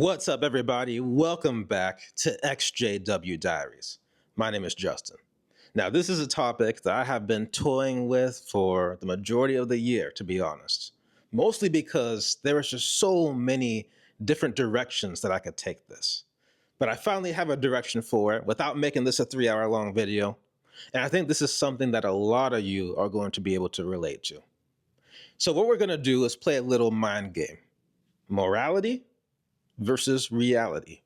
What's up, everybody? Welcome back to XJW Diaries. My name is Justin. Now, this is a topic that I have been toying with for the majority of the year, to be honest. Mostly because there is just so many different directions that I could take this. But I finally have a direction for it without making this a 3-hour long video. And I think this is something that a lot of you are going to be able to relate to. So what we're going to do is play a little mind game. Morality versus reality.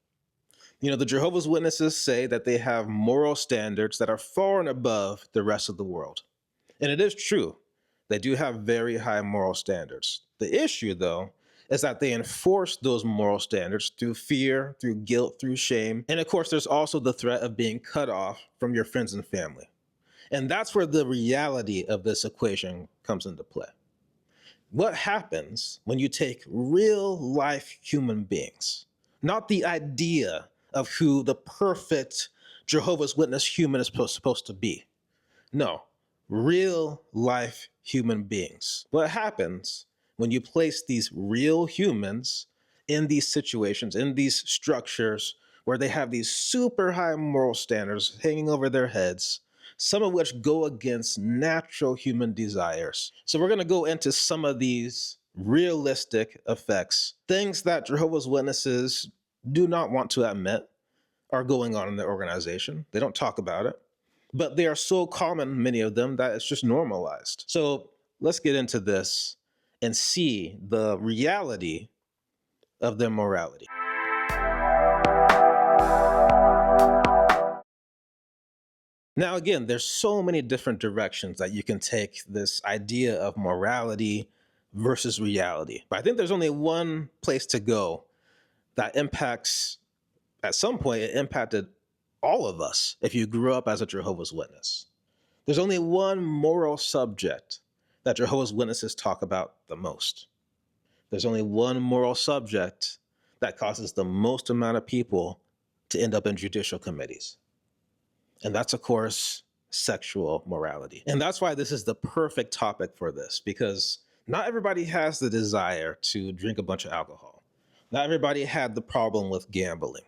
You know, the Jehovah's Witnesses say that they have moral standards that are far and above the rest of the world. And it is true. They do have very high moral standards. The issue, though, is that they enforce those moral standards through fear, through guilt, through shame. And of course, there's also the threat of being cut off from your friends and family. And that's where the reality of this equation comes into play. What happens when you take real life human beings, not the idea of who the perfect Jehovah's Witness human is supposed to be? No, real life human beings. What happens when you place these real humans in these situations, in these structures where they have these super high moral standards hanging over their heads, some of which go against natural human desires. So we're going to go into some of these realistic effects, things that Jehovah's Witnesses do not want to admit are going on in their organization. They don't talk about it, but they are so common, many of them, that it's just normalized. So let's get into this and see the reality of their morality. Now, again, there's so many different directions that you can take this idea of morality versus reality. But I think there's only one place to go that impacts, at some point, it impacted all of us if you grew up as a Jehovah's Witness. There's only one moral subject that Jehovah's Witnesses talk about the most. There's only one moral subject that causes the most amount of people to end up in judicial committees. And that's, of course, sexual morality. And that's why this is the perfect topic for this, because not everybody has the desire to drink a bunch of alcohol. Not everybody had the problem with gambling.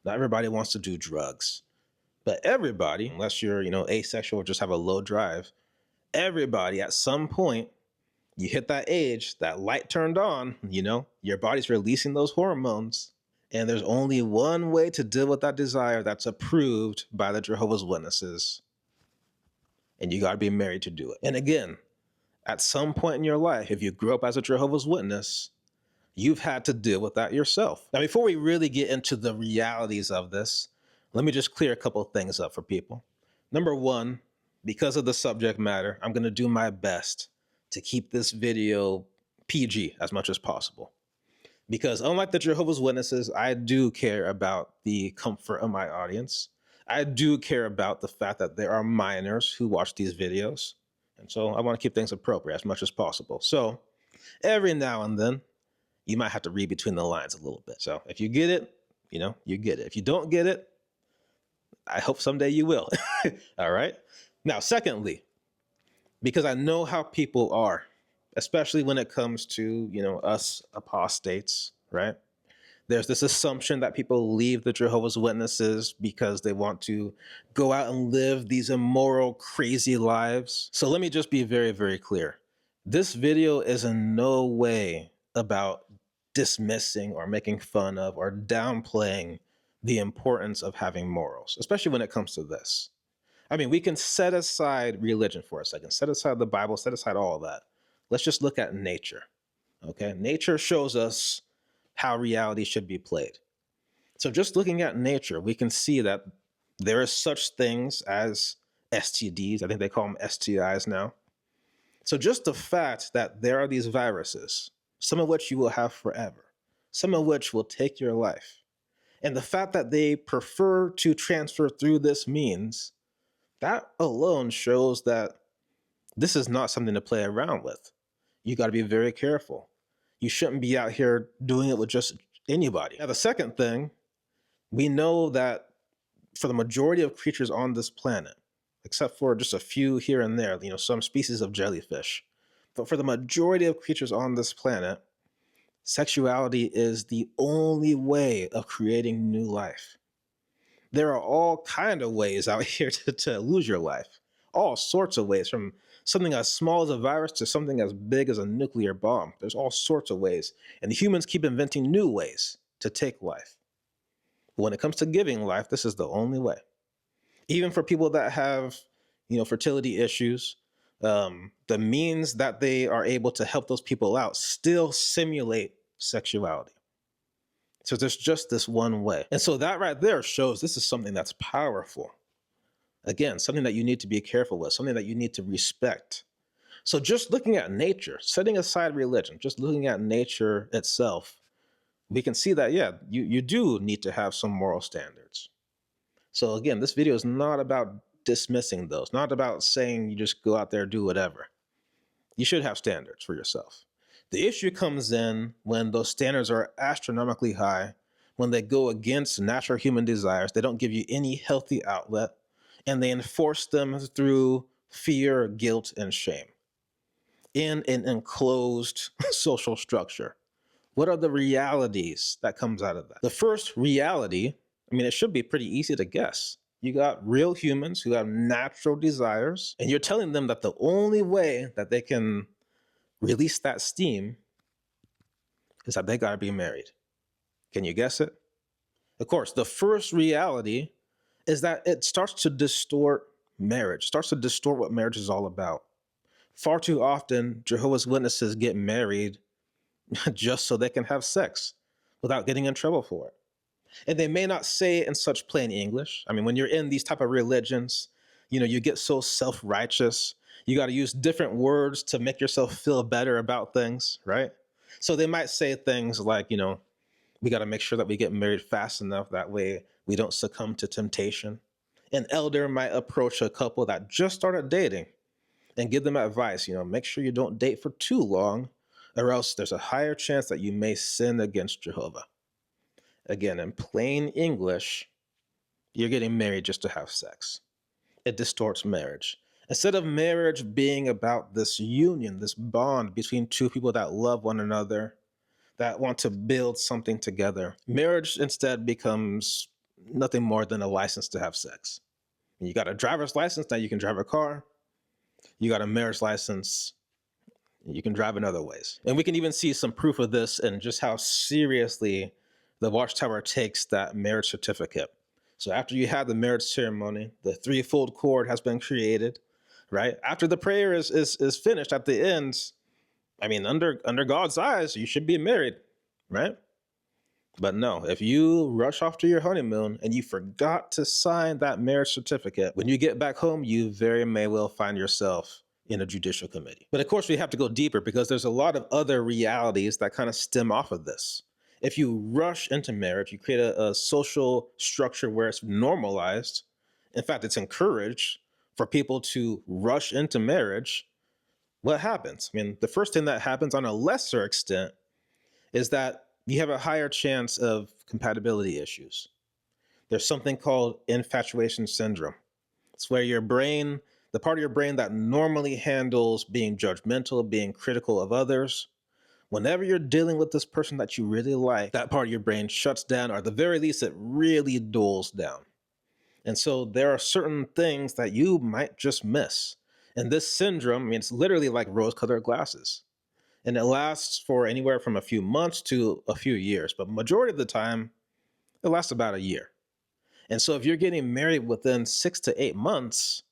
Not everybody wants to do drugs. But everybody, unless you're, asexual or just have a low drive, everybody at some point, you hit that age, that light turned on, your body's releasing those hormones. And there's only one way to deal with that desire that's approved by the Jehovah's Witnesses. And you got to be married to do it. And again, at some point in your life, if you grew up as a Jehovah's Witness, you've had to deal with that yourself. Now, before we really get into the realities of this, let me just clear a couple of things up for people. Number one, because of the subject matter, I'm going to do my best to keep this video PG as much as possible. Because unlike the Jehovah's Witnesses, I do care about the comfort of my audience. I do care about the fact that there are minors who watch these videos. And so I want to keep things appropriate as much as possible. So every now and then, you might have to read between the lines a little bit. So if you get it, you get it. If you don't get it, I hope someday you will. All right. Now, secondly, because I know how people are, especially when it comes to, us apostates, right? There's this assumption that people leave the Jehovah's Witnesses because they want to go out and live these immoral, crazy lives. So let me just be very, very clear. This video is in no way about dismissing or making fun of or downplaying the importance of having morals, especially when it comes to this. I mean, we can set aside religion for a second, set aside the Bible, set aside all of that. Let's just look at nature, okay? Nature shows us how reality should be played. So just looking at nature, we can see that there are such things as STDs. I think they call them STIs now. So just the fact that there are these viruses, some of which you will have forever, some of which will take your life, and the fact that they prefer to transfer through this means, that alone shows that this is not something to play around with. You got to be very careful. You shouldn't be out here doing it with just anybody. Now, the second thing, we know that for the majority of creatures on this planet, except for just a few here and there, some species of jellyfish, but for the majority of creatures on this planet, Sexuality is the only way of creating new life. There are all kind of ways out here to lose your life. All sorts of ways, from something as small as a virus to something as big as a nuclear bomb. There's all sorts of ways. And humans keep inventing new ways to take life. But when it comes to giving life, this is the only way. Even for people that have, fertility issues, the means that they are able to help those people out still simulate sexuality. So there's just this one way. And so that right there shows this is something that's powerful. Again, something that you need to be careful with, something that you need to respect. So just looking at nature, setting aside religion, just looking at nature itself, we can see that, yeah, you do need to have some moral standards. So again, this video is not about dismissing those, not about saying you just go out there and do whatever. You should have standards for yourself. The issue comes in when those standards are astronomically high, when they go against natural human desires, they don't give you any healthy outlet, and they enforce them through fear, guilt, and shame in an enclosed social structure. What are the realities that comes out of that? The first reality, it should be pretty easy to guess. You got real humans who have natural desires, and you're telling them that the only way that they can release that steam is that they got to be married. Can you guess it? Of course, the first reality is that it starts to distort marriage, starts to distort what marriage is all about. Far too often, Jehovah's Witnesses get married just so they can have sex without getting in trouble for it. And they may not say it in such plain English. When you're in these type of religions, you get so self-righteous. You got to use different words to make yourself feel better about things, right? So they might say things like, we got to make sure that we get married fast enough. That way we don't succumb to temptation. An elder might approach a couple that just started dating and give them advice, make sure you don't date for too long, or else there's a higher chance that you may sin against Jehovah. Again, in plain English, you're getting married just to have sex. It distorts marriage. Instead of marriage being about this union, this bond between two people that love one another, that want to build something together, marriage instead becomes nothing more than a license to have sex. You got a driver's license, now you can drive a car. You got a marriage license, you can drive in other ways. And we can even see some proof of this in just how seriously the Watchtower takes that marriage certificate. So after you have the marriage ceremony, the threefold cord has been created, right? After the prayer is finished at the end, under God's eyes, you should be married, right? But no, if you rush off to your honeymoon and you forgot to sign that marriage certificate, when you get back home, you very may well find yourself in a judicial committee. But of course, we have to go deeper because there's a lot of other realities that kind of stem off of this. If you rush into marriage, you create a social structure where it's normalized. In fact, it's encouraged for people to rush into marriage. What happens? The first thing that happens on a lesser extent is that you have a higher chance of compatibility issues. There's something called infatuation syndrome. It's where your brain, the part of your brain that normally handles being judgmental, being critical of others, whenever you're dealing with this person that you really like, that part of your brain shuts down, or at the very least, it really dulls down. And so there are certain things that you might just miss. And this syndrome, it's literally like rose-colored glasses. And it lasts for anywhere from a few months to a few years. But majority of the time, it lasts about a year. And so if you're getting married within 6 to 8 months,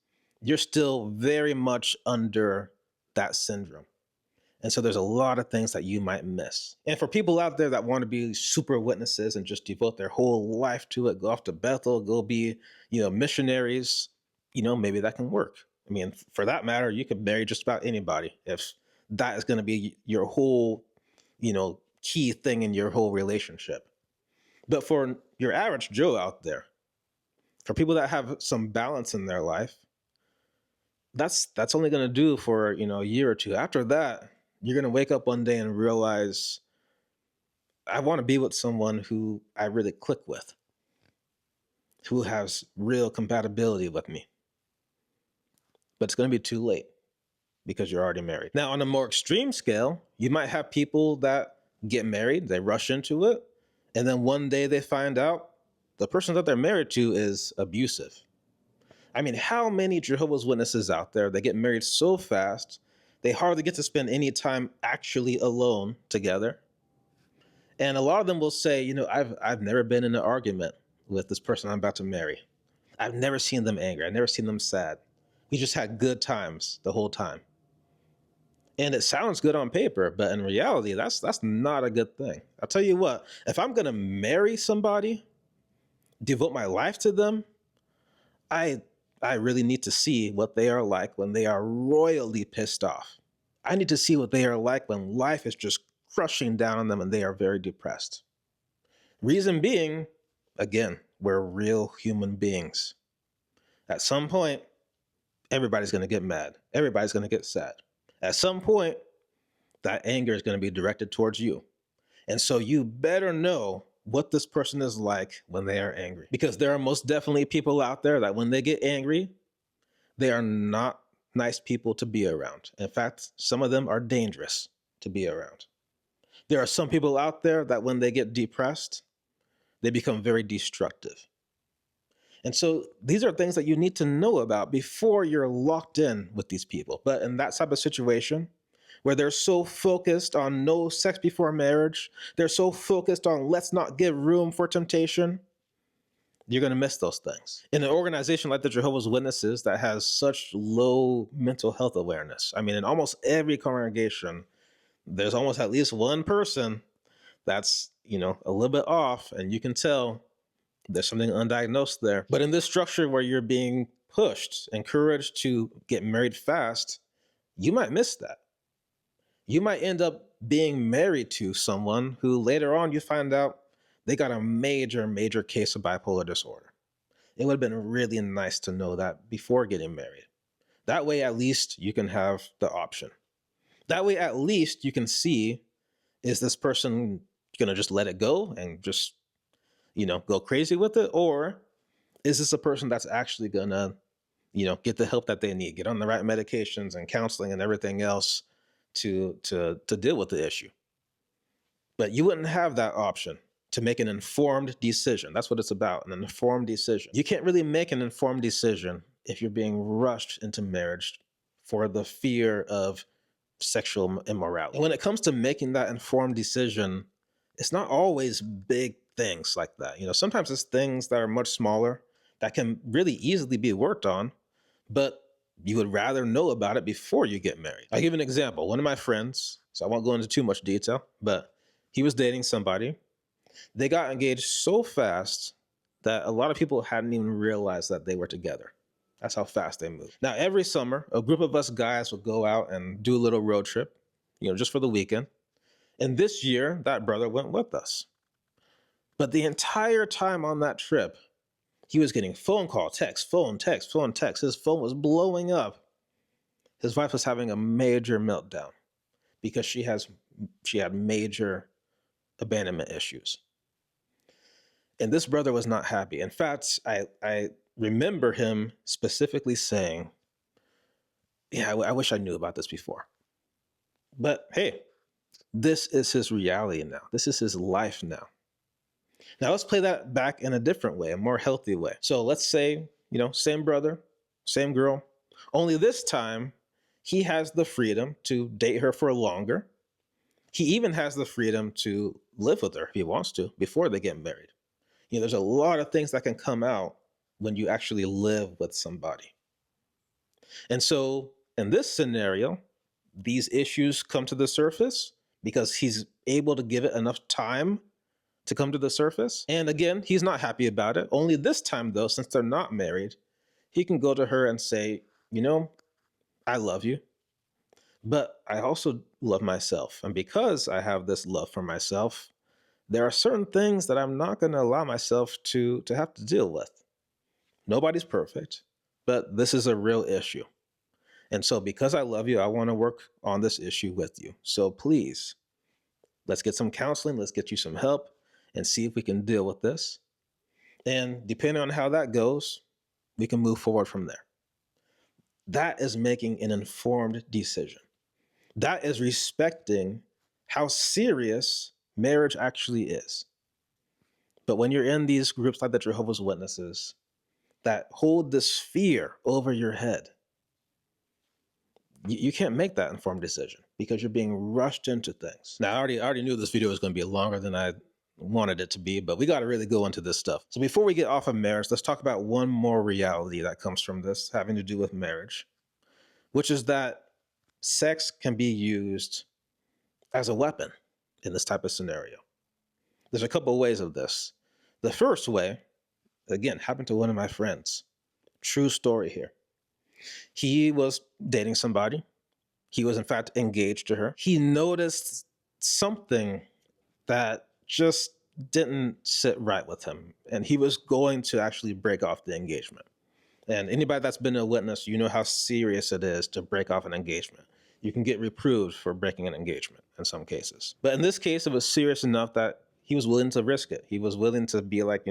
you're still very much under that syndrome. And so there's a lot of things that you might miss. And for people out there that want to be super witnesses and just devote their whole life to it, go off to Bethel, go be, missionaries, maybe that can work. For that matter, you could marry just about anybody if that is going to be your whole, key thing in your whole relationship. But for your average Joe out there, for people that have some balance in their life, that's only going to do for, a year or two. After that, you're going to wake up one day and realize, I want to be with someone who I really click with, who has real compatibility with me. But it's going to be too late because you're already married. Now, on a more extreme scale, you might have people that get married, they rush into it, and then one day they find out the person that they're married to is abusive. I mean, how many Jehovah's Witnesses out there that get married so fast, they hardly get to spend any time actually alone together? And a lot of them will say, I've never been in an argument with this person I'm about to marry. I've never seen them angry. I've never seen them sad. We just had good times the whole time. And it sounds good on paper, but in reality, that's not a good thing. I'll tell you what, if I'm going to marry somebody, devote my life to them, I really need to see what they are like when they are royally pissed off. I need to see what they are like when life is just crushing down on them and they are very depressed. Reason being, again, we're real human beings. At some point, everybody's going to get mad. Everybody's going to get sad. At some point, that anger is going to be directed towards you. And so you better know what this person is like when they are angry. Because there are most definitely people out there that when they get angry, they are not nice people to be around. In fact, some of them are dangerous to be around. There are some people out there that when they get depressed, they become very destructive. And so these are things that you need to know about before you're locked in with these people. But in that type of situation, where they're so focused on no sex before marriage, they're so focused on let's not give room for temptation, you're going to miss those things. In an organization like the Jehovah's Witnesses that has such low mental health awareness, I mean, in almost every congregation, there's almost at least one person that's, a little bit off, and you can tell there's something undiagnosed there. But in this structure where you're being pushed, encouraged to get married fast, you might miss that. You might end up being married to someone who later on you find out they got a major, major case of bipolar disorder. It would have been really nice to know that before getting married. That way, at least you can have the option. That way, at least you can see, is this person going to just let it go and just go crazy with it? Or is this a person that's actually gonna, get the help that they need, get on the right medications and counseling and everything else to deal with the issue? But you wouldn't have that option to make an informed decision. That's what it's about, an informed decision. You can't really make an informed decision if you're being rushed into marriage for the fear of sexual immorality. And when it comes to making that informed decision, it's not always big things like that. Sometimes it's things that are much smaller that can really easily be worked on, but you would rather know about it before you get married. I'll give an example. One of my friends, so I won't go into too much detail, but he was dating somebody. They got engaged so fast that a lot of people hadn't even realized that they were together. That's how fast they moved. Now, every summer, a group of us guys would go out and do a little road trip, just for the weekend. And this year, that brother went with us. But the entire time on that trip, he was getting phone call, text, phone, text, phone, text. His phone was blowing up. His wife was having a major meltdown because she had major abandonment issues. And this brother was not happy. In fact, I remember him specifically saying, I wish I knew about this before. But hey, this is his reality now. This is his life now. Now let's play that back in a different way, a more healthy way. So let's say, same brother, same girl, only this time he has the freedom to date her for longer. He even has the freedom to live with her if he wants to before they get married. There's a lot of things that can come out when you actually live with somebody. And so in this scenario, these issues come to the surface because he's able to give it enough time to come to the surface. And again, he's not happy about it. Only this time, though, since they're not married, he can go to her and say, I love you, but I also love myself. And because I have this love for myself, there are certain things that I'm not going to allow myself to have to deal with. Nobody's perfect, but this is a real issue. And so because I love you, I want to work on this issue with you. So please, let's get some counseling. Let's get you some help and see if we can deal with this. And depending on how that goes, we can move forward from there. That is making an informed decision. That is respecting how serious marriage actually is. But when you're in these groups like the Jehovah's Witnesses that hold this fear over your head, you can't make that informed decision because you're being rushed into things. Now, I already knew this video was going to be longer than I wanted it to be, but we got to really go into this stuff. So before we get off of marriage, let's talk about one more reality that comes from this having to do with marriage, which is that sex can be used as a weapon in this type of scenario. There's a couple of ways of this. The first way, again, happened to one of my friends. True story here. He was dating somebody. He was, in fact, engaged to her. He noticed something that just didn't sit right with him, and he was going to actually break off the engagement. And anybody that's been a witness, you know how serious it is to break off an engagement. You can get reproved for breaking an engagement in some cases. But in this case, it was serious enough that he was willing to risk it. He was willing to be like,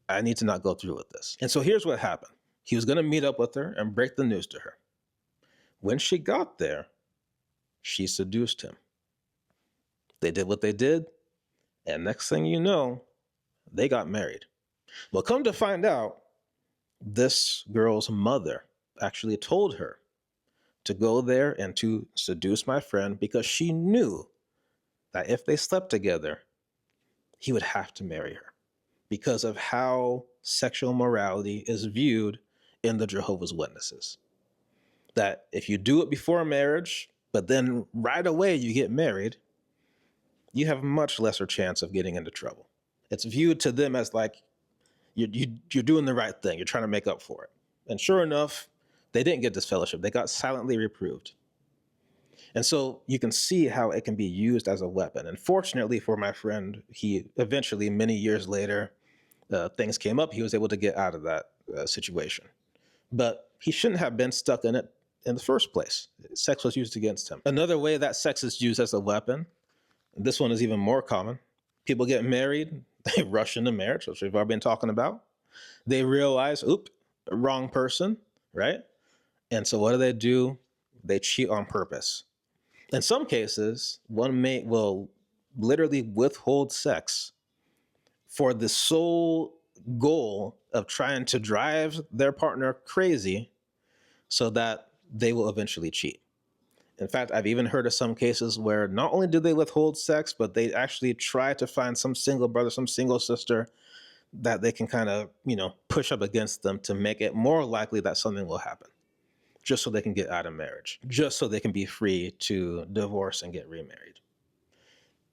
I need to not go through with this. And so here's what happened. He was going to meet up with her and break the news to her. When she got there, she seduced him. They did what they did, and next thing you know, they got married. Well, come to find out, this girl's mother actually told her to go there and to seduce my friend because she knew that if they slept together, he would have to marry her because of how sexual morality is viewed in the Jehovah's Witnesses. That if you do it before marriage, but then right away you get married, you have much lesser chance of getting into trouble. It's viewed to them as like you're doing the right thing. You're trying to make up for it. And sure enough, they didn't get this fellowship. They got silently reproved. And so you can see how it can be used as a weapon. And fortunately for my friend, he eventually, many years later, things came up. He was able to get out of that situation. But he shouldn't have been stuck in it in the first place. Sex was used against him. Another way that sex is used as a weapon, and this one is even more common. People get married, they rush into marriage, which we've already been talking about. They realize, wrong person, right? And so what do? They cheat on purpose. In some cases, one mate will literally withhold sex for the sole goal of trying to drive their partner crazy so that they will eventually cheat. In fact, I've even heard of some cases where not only do they withhold sex, but they actually try to find some single brother, some single sister that they can kind of, push up against them to make it more likely that something will happen, just so they can get out of marriage, just so they can be free to divorce and get remarried.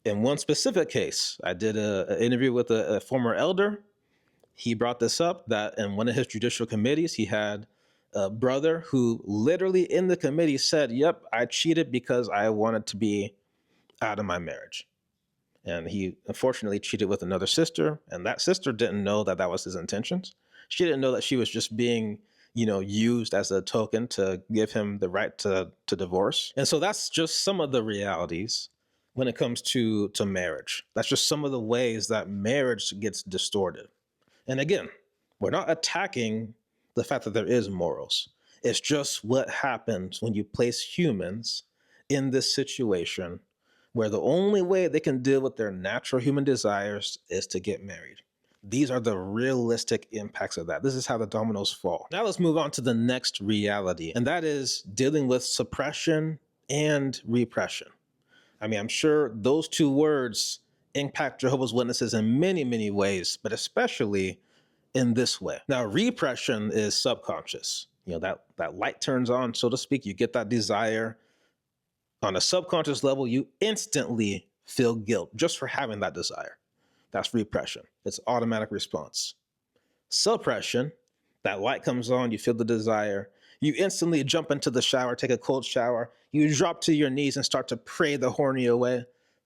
In one specific case, I did an interview with a former elder. He brought this up, that in one of his judicial committees, he had a brother who literally in the committee said, yep, I cheated because I wanted to be out of my marriage. And he unfortunately cheated with another sister, and that sister didn't know that that was his intentions. She didn't know that she was just being, used as a token to give him the right to divorce. And so that's just some of the realities when it comes to marriage. That's just some of the ways that marriage gets distorted. And again, we're not attacking the fact that there is morals. It's just what happens when you place humans in this situation where the only way they can deal with their natural human desires is to get married. These are the realistic impacts of that. This is how the dominoes fall. Now let's move on to the next reality, and that is dealing with suppression and repression. I mean, I'm sure those two words impact Jehovah's Witnesses in many, many ways, but especially in this way. Now, repression is subconscious. That light turns on, so to speak. You get that desire. On a subconscious level, you instantly feel guilt just for having that desire. That's repression. It's automatic response. Suppression, that light comes on, you feel the desire. You instantly jump into the shower, take a cold shower. You drop to your knees and start to pray the horny away.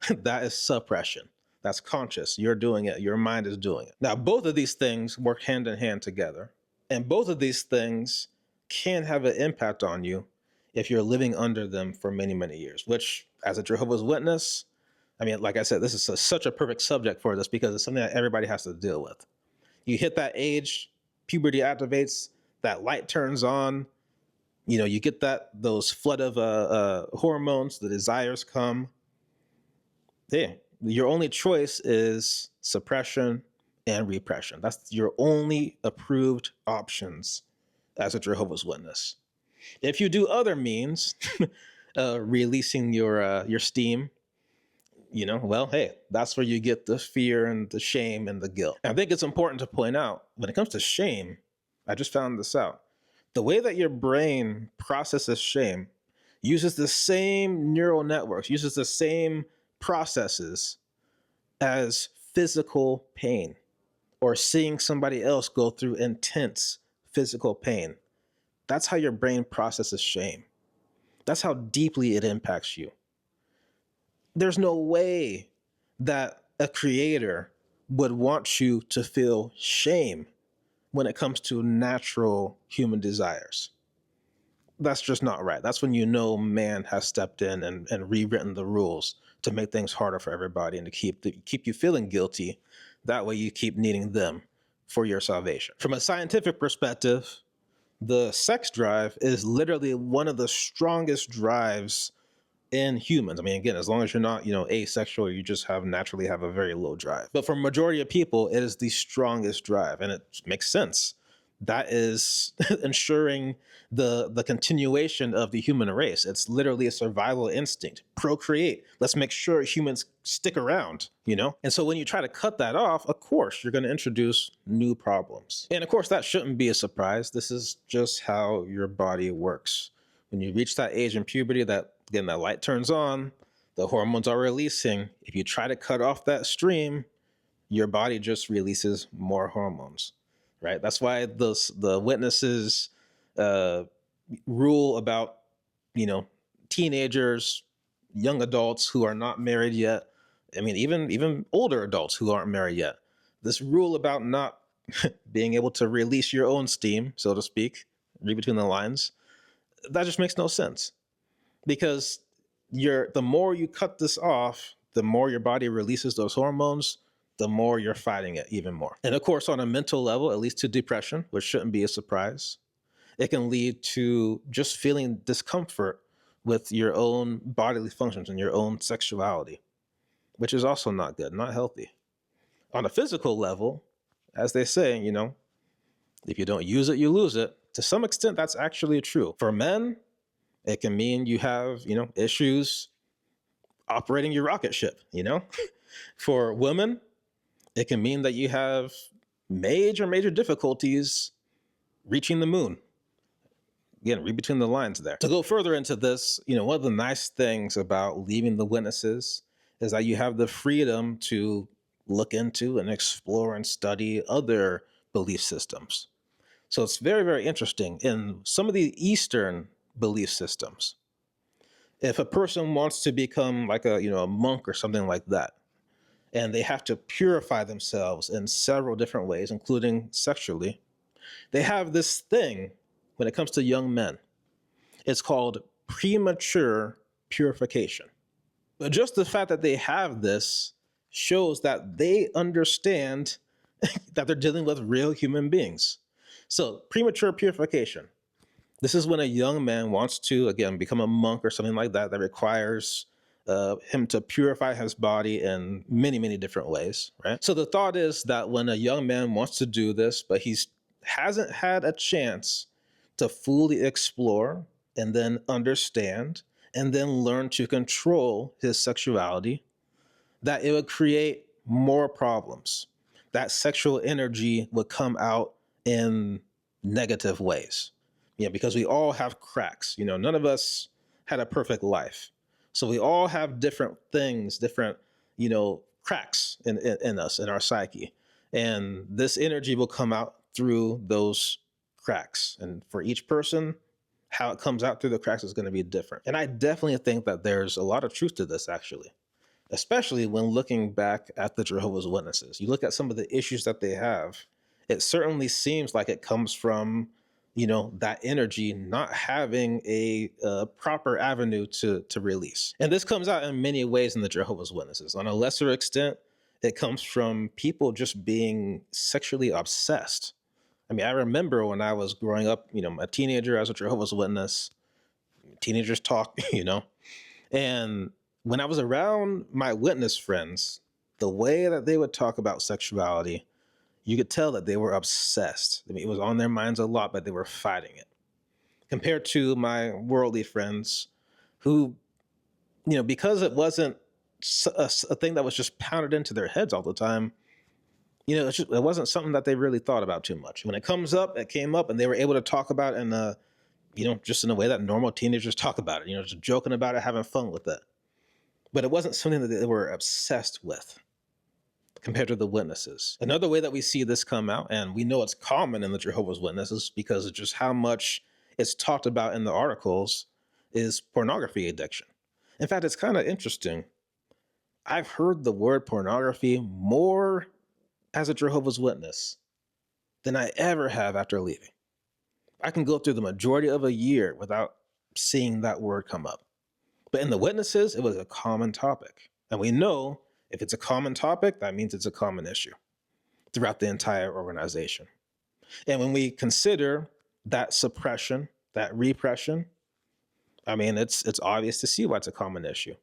That is suppression. That's conscious. You're doing it. Your mind is doing it. Now, both of these things work hand in hand together. And both of these things can have an impact on you if you're living under them for many, many years, which as a Jehovah's Witness, I mean, like I said, this is such a perfect subject for this because it's something that everybody has to deal with. You hit that age, puberty activates, that light turns on, you get those flood of hormones, the desires come. Yeah, your only choice is suppression and repression. That's your only approved options as a Jehovah's Witness. If you do other means, releasing your steam, well, hey, that's where you get the fear and the shame and the guilt. And I think it's important to point out when it comes to shame, I just found this out. The way that your brain processes shame uses the same neural networks, uses the same processes as physical pain or seeing somebody else go through intense physical pain. That's how your brain processes shame. That's how deeply it impacts you. There's no way that a creator would want you to feel shame when it comes to natural human desires. That's just not right. That's when man has stepped in and rewritten the rules to make things harder for everybody and to keep you feeling guilty. That way you keep needing them for your salvation. From a scientific perspective, the sex drive is literally one of the strongest drives in humans. I mean, again, as long as you're not, asexual, you just naturally have a very low drive. But for a majority of people, it is the strongest drive, and it makes sense. That is ensuring the continuation of the human race. It's literally a survival instinct. Procreate. Let's make sure humans stick around, And so when you try to cut that off, of course, you're going to introduce new problems. And of course, that shouldn't be a surprise. This is just how your body works. When you reach that age in puberty, that light turns on, the hormones are releasing. If you try to cut off that stream, your body just releases more hormones, right? That's why the witnesses rule about, teenagers, young adults who are not married yet. I mean, even older adults who aren't married yet. This rule about not being able to release your own steam, so to speak, read between the lines, that just makes no sense. Because the more you cut this off, the more your body releases those hormones, the more you're fighting it even more. And of course, on a mental level, at least to depression, which shouldn't be a surprise, it can lead to just feeling discomfort with your own bodily functions and your own sexuality, which is also not good, not healthy. On a physical level, as they say, if you don't use it, you lose it. To some extent, that's actually true. For men, it can mean you have, issues operating your rocket ship, For women, it can mean that you have major difficulties reaching the moon. Again, read between the lines there. To go further into this, one of the nice things about leaving the witnesses is that you have the freedom to look into and explore and study other belief systems. So it's very, very interesting. In some of the Eastern belief systems, if a person wants to become like a monk or something like that, and they have to purify themselves in several different ways, including sexually, they have this thing when it comes to young men. It's called premature purification. But just the fact that they have this shows that they understand that they're dealing with real human beings. So premature purification. This is when a young man wants to, again, become a monk or something like that requires him to purify his body in many different ways, right? So the thought is that when a young man wants to do this, but he hasn't had a chance to fully explore and then understand and then learn to control his sexuality, that it would create more problems. That sexual energy would come out in negative ways. Because we all have cracks. None of us had a perfect life. So we all have different things, different, cracks in us, in our psyche. And this energy will come out through those cracks. And for each person, how it comes out through the cracks is going to be different. And I definitely think that there's a lot of truth to this, actually, especially when looking back at the Jehovah's Witnesses. You look at some of the issues that they have, it certainly seems like it comes from that energy not having a proper avenue to release. And this comes out in many ways in the Jehovah's Witnesses. On a lesser extent, it comes from people just being sexually obsessed. I mean, I remember when I was growing up, a teenager as a Jehovah's Witness, teenagers talk, and When I was around my witness friends, the way that they would talk about sexuality, you could tell that they were obsessed. I mean, it was on their minds a lot, but they were fighting it. Compared to my worldly friends who, because it wasn't a thing that was just pounded into their heads all the time, it wasn't something that they really thought about too much. When it comes up, it came up, and they were able to talk about it in just in a way that normal teenagers talk about it, just joking about it, having fun with it. But it wasn't something that they were obsessed with compared to the witnesses. Another way that we see this come out, and we know it's common in the Jehovah's Witnesses because of just how much it's talked about in the articles, is pornography addiction. In fact, it's kind of interesting. I've heard the word pornography more as a Jehovah's Witness than I ever have after leaving. I can go through the majority of a year without seeing that word come up. But in the witnesses, it was a common topic. And we know if it's a common topic, that means it's a common issue throughout the entire organization. And when we consider that suppression, that repression, I mean, it's obvious to see why it's a common issue.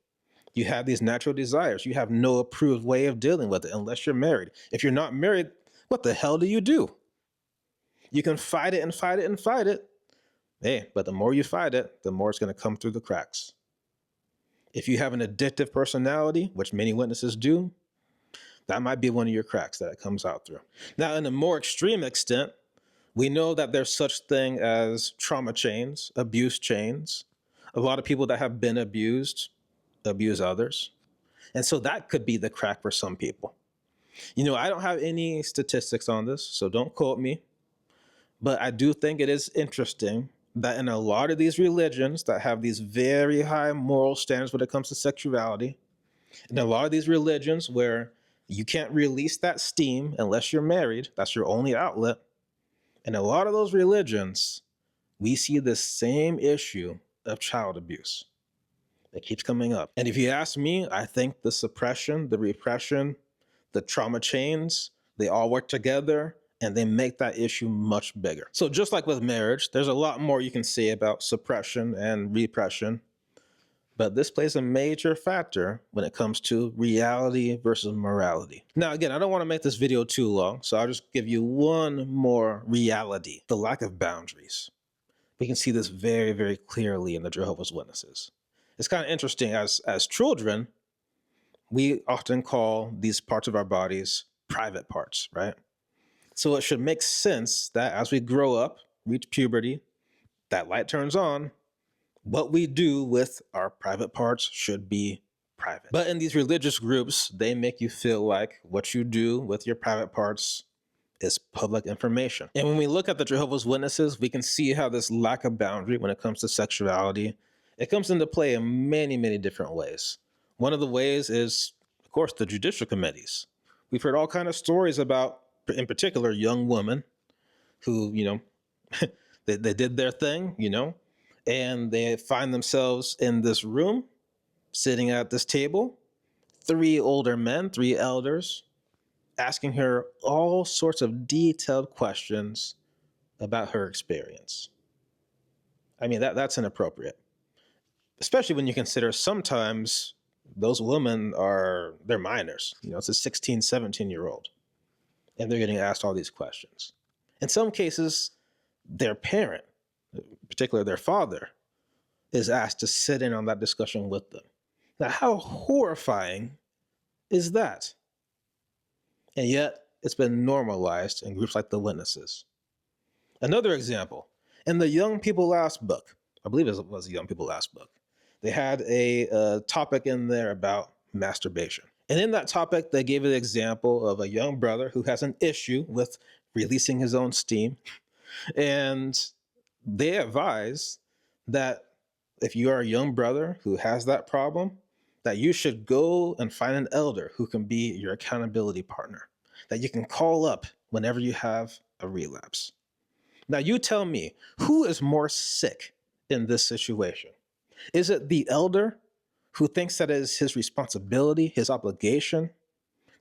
You have these natural desires. You have no approved way of dealing with it unless you're married. If you're not married, what the hell do? You can fight it and fight it and fight it. Hey, but the more you fight it, the more it's going to come through the cracks. If you have an addictive personality, which many witnesses do, that might be one of your cracks that it comes out through. Now, in a more extreme extent, we know that there's such thing as trauma chains, abuse chains. A lot of people that have been abused abuse others. And so that could be the crack for some people. I don't have any statistics on this, so don't quote me. But I do think it is interesting that in a lot of these religions that have these very high moral standards when it comes to sexuality, in a lot of these religions where you can't release that steam unless you're married, that's your only outlet. In a lot of those religions, we see the same issue of child abuse. It keeps coming up. And if you ask me, I think the suppression, the repression, the trauma chains, they all work together and they make that issue much bigger. So just like with marriage, there's a lot more you can say about suppression and repression, but this plays a major factor when it comes to reality versus morality. Now, again, I don't want to make this video too long, so I'll just give you one more reality: the lack of boundaries. We can see this very, very clearly in the Jehovah's Witnesses. It's kind of interesting. As children, we often call these parts of our bodies private parts, right? So it should make sense that as we grow up, reach puberty, that light turns on, what we do with our private parts should be private. But in these religious groups, they make you feel like what you do with your private parts is public information. And when we look at the Jehovah's Witnesses, we can see how this lack of boundary when it comes to sexuality, it comes into play in many, many different ways. One of the ways is, of course, the judicial committees. We've heard all kinds of stories about, in particular, young women who, they did their thing, and they find themselves in this room, sitting at this table, 3 older men, 3 elders, asking her all sorts of detailed questions about her experience. I mean, that's inappropriate, especially when you consider sometimes those women they're minors. It's a 16, 17-year-old, and they're getting asked all these questions. In some cases, their parent, particularly their father, is asked to sit in on that discussion with them. Now, how horrifying is that? And yet, it's been normalized in groups like the Witnesses. Another example, in the Young People Last book, I believe it was the Young People Last book, they had a topic in there about masturbation. And in that topic, they gave an example of a young brother who has an issue with releasing his own steam. And they advise that if you are a young brother who has that problem, that you should go and find an elder who can be your accountability partner, that you can call up whenever you have a relapse. Now, you tell me, who is more sick in this situation? Is it the elder who thinks that it is his responsibility, his obligation,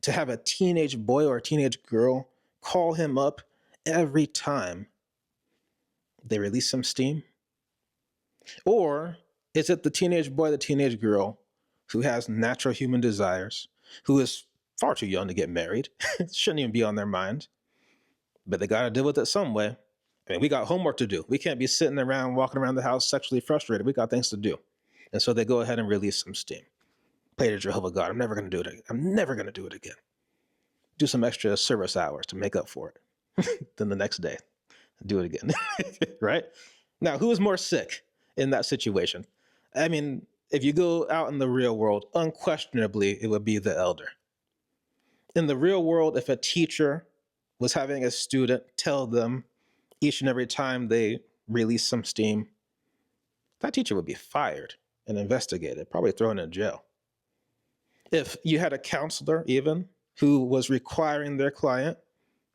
to have a teenage boy or a teenage girl call him up every time they release some steam? Or is it the teenage boy, the teenage girl who has natural human desires, who is far too young to get married. It shouldn't even be on their mind, but they got to deal with it some way. I mean, we got homework to do. We can't be sitting around, walking around the house sexually frustrated. We got things to do. And so they go ahead and release some steam. Pray to Jehovah God, I'm never going to do it again. I'm never going to do it again. Do some extra service hours to make up for it. Then the next day, do it again. Right? Now, who is more sick in that situation? I mean, if you go out in the real world, unquestionably, it would be the elder. In the real world, if a teacher was having a student tell them each and every time they release some steam, that teacher would be fired and investigated, probably thrown in jail. If you had a counselor even who was requiring their client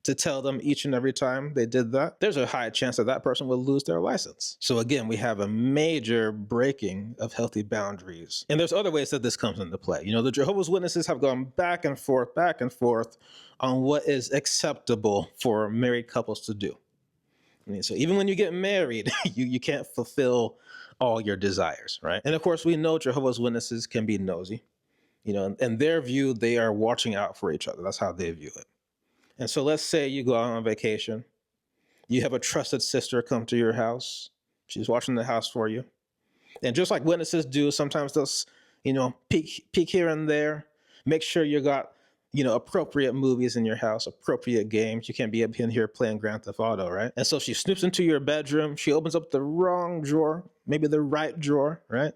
to tell them each and every time they did that, there's a high chance that that person will lose their license. So again, we have a major breaking of healthy boundaries. And there's other ways that this comes into play. You know, the Jehovah's Witnesses have gone back and forth on what is acceptable for married couples to do. I mean, so even when you get married, you can't fulfill all your desires, right? And of course, we know Jehovah's Witnesses can be nosy. You know, in their view, they are watching out for each other. That's how they view it. And so let's say you go out on vacation. You have a trusted sister come to your house. She's watching the house for you. And just like witnesses do, sometimes they'll, you know, peek here and there. Make sure you got, you know, appropriate movies in your house, appropriate games. You can't be up in here playing Grand Theft Auto, right? And so she snoops into your bedroom. She opens up the wrong drawer, maybe the right drawer, right?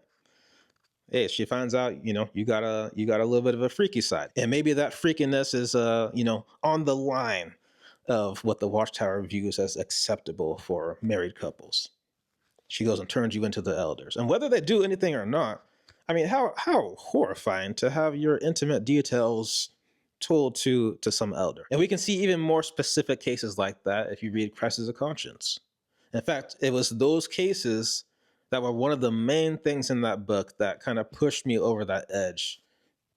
Hey, she finds out, you know, you got a little bit of a freaky side. And maybe that freakiness is, you know, on the line of what the Watchtower views as acceptable for married couples. She goes and turns you into the elders. And whether they do anything or not, I mean, how horrifying to have your intimate details told to some elder. And we can see even more specific cases like that if you read Crisis of Conscience. In fact, it was those cases that were one of the main things in that book that kind of pushed me over that edge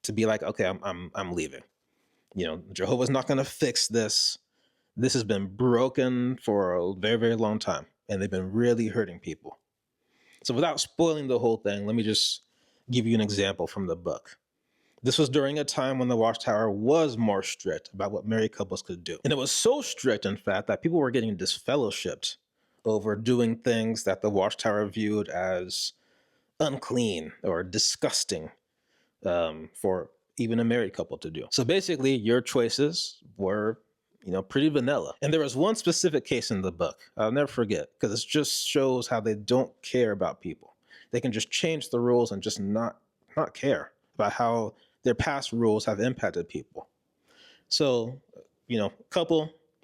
to be like, okay, I'm leaving. You know, Jehovah's not going to fix this. This has been broken for a very, very long time, and they've been really hurting people. So without spoiling the whole thing, let me just give you an example from the book. This was during a time when the Watchtower was more strict about what married couples could do. And it was so strict, in fact, that people were getting disfellowshipped over doing things that the Watchtower viewed as unclean or disgusting for even a married couple to do. So basically, your choices were, you know, pretty vanilla. And there was one specific case in the book I'll never forget, because it just shows how they don't care about people. They can just change the rules and just not care about how their past rules have impacted people. So, you know,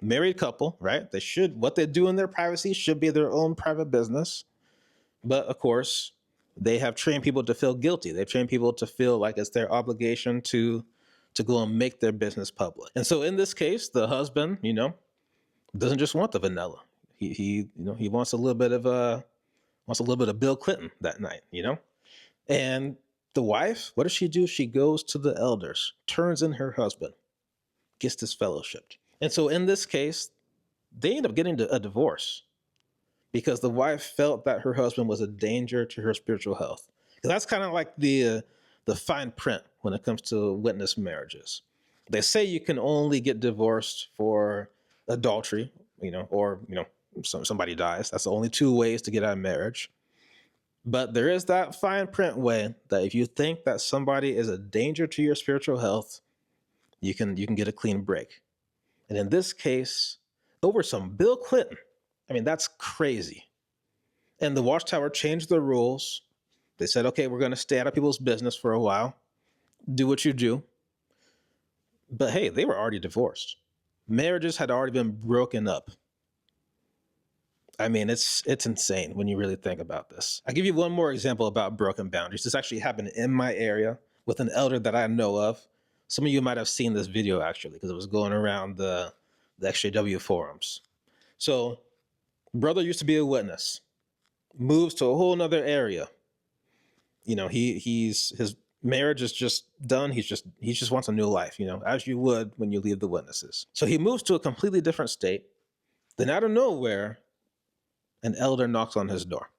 married couple, right? What they do in their privacy should be their own private business. But of course, they have trained people to feel guilty. They've trained people to feel like it's their obligation to go and make their business public. And so in this case, the husband, you know, doesn't just want the vanilla. He wants a little bit of Bill Clinton that night, you know? And the wife, what does she do? She goes to the elders, turns in her husband, gets disfellowshipped. And so in this case, they end up getting a divorce because the wife felt that her husband was a danger to her spiritual health. Because that's kind of like the fine print when it comes to witness marriages. They say you can only get divorced for adultery, you know, or, you know, somebody dies. That's the only two ways to get out of marriage. But there is that fine print way that if you think that somebody is a danger to your spiritual health, you can get a clean break. And in this case, over some Bill Clinton, I mean, that's crazy. And the Watchtower changed the rules. They said, okay, we're going to stay out of people's business for a while. Do what you do. But hey, they were already divorced. Marriages had already been broken up. I mean, it's insane when you really think about this. I'll give you one more example about broken boundaries. This actually happened in my area with an elder that I know of. Some of you might have seen this video actually, because it was going around the XJW forums. So brother used to be a witness, moves to a whole nother area. You know, his marriage is just done. He just wants a new life, you know, as you would when you leave the witnesses. So he moves to a completely different state. Then out of nowhere, an elder knocks on his door.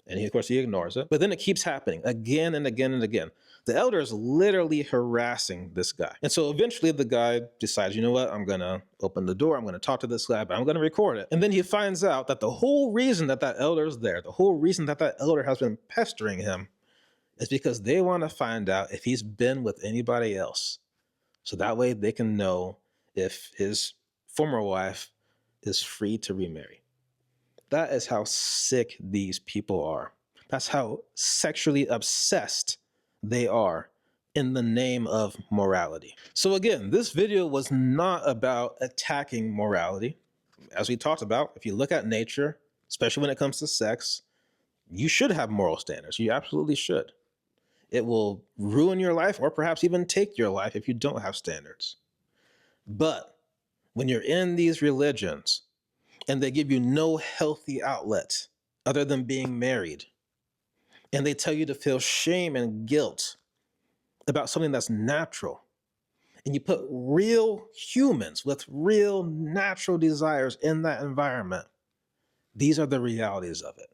And of course, he ignores it. But then it keeps happening again and again and again. The elder is literally harassing this guy. And so eventually the guy decides, you know what, I'm going to open the door. I'm going to talk to this guy, but I'm going to record it. And then he finds out that the whole reason that that elder is there, the whole reason that that elder has been pestering him is because they want to find out if he's been with anybody else. So that way they can know if his former wife is free to remarry. That is how sick these people are. That's how sexually obsessed they are in the name of morality. So again, this video was not about attacking morality. As we talked about, if you look at nature, especially when it comes to sex, you should have moral standards. You absolutely should. It will ruin your life or perhaps even take your life if you don't have standards. But when you're in these religions, and they give you no healthy outlet other than being married, and they tell you to feel shame and guilt about something that's natural, and you put real humans with real natural desires in that environment, these are the realities of it.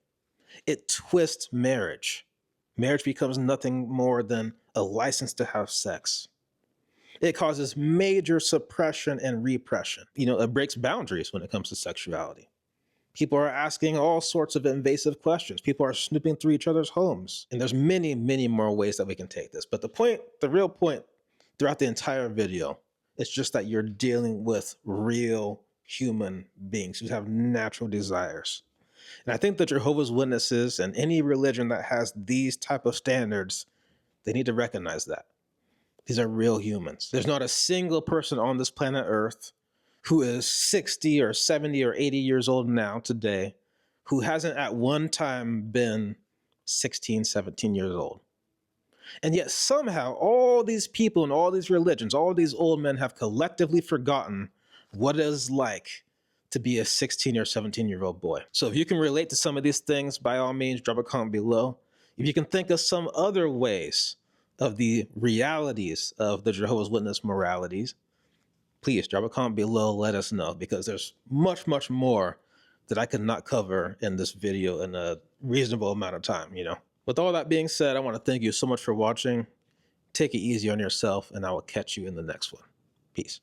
It twists marriage. Marriage becomes nothing more than a license to have sex. It causes major suppression and repression. It breaks boundaries when it comes to sexuality. People are asking all sorts of invasive questions. People are snooping through each other's homes. And there's many, many more ways that we can take this. But the real point throughout the entire video is just that you're dealing with real human beings who have natural desires. And I think that Jehovah's Witnesses and any religion that has these type of standards, they need to recognize that. These are real humans. There's not a single person on this planet Earth who is 60 or 70 or 80 years old now today who hasn't at one time been 16, 17 years old. And yet somehow all these people in all these religions, all these old men have collectively forgotten what it is like to be a 16 or 17-year-old boy. So if you can relate to some of these things, by all means, drop a comment below. If you can think of some other ways of the realities of the Jehovah's Witness moralities, please drop a comment below, let us know, because there's much, much more that I could not cover in this video in a reasonable amount of time, With all that being said, I want to thank you so much for watching. Take it easy on yourself, and I will catch you in the next one. Peace.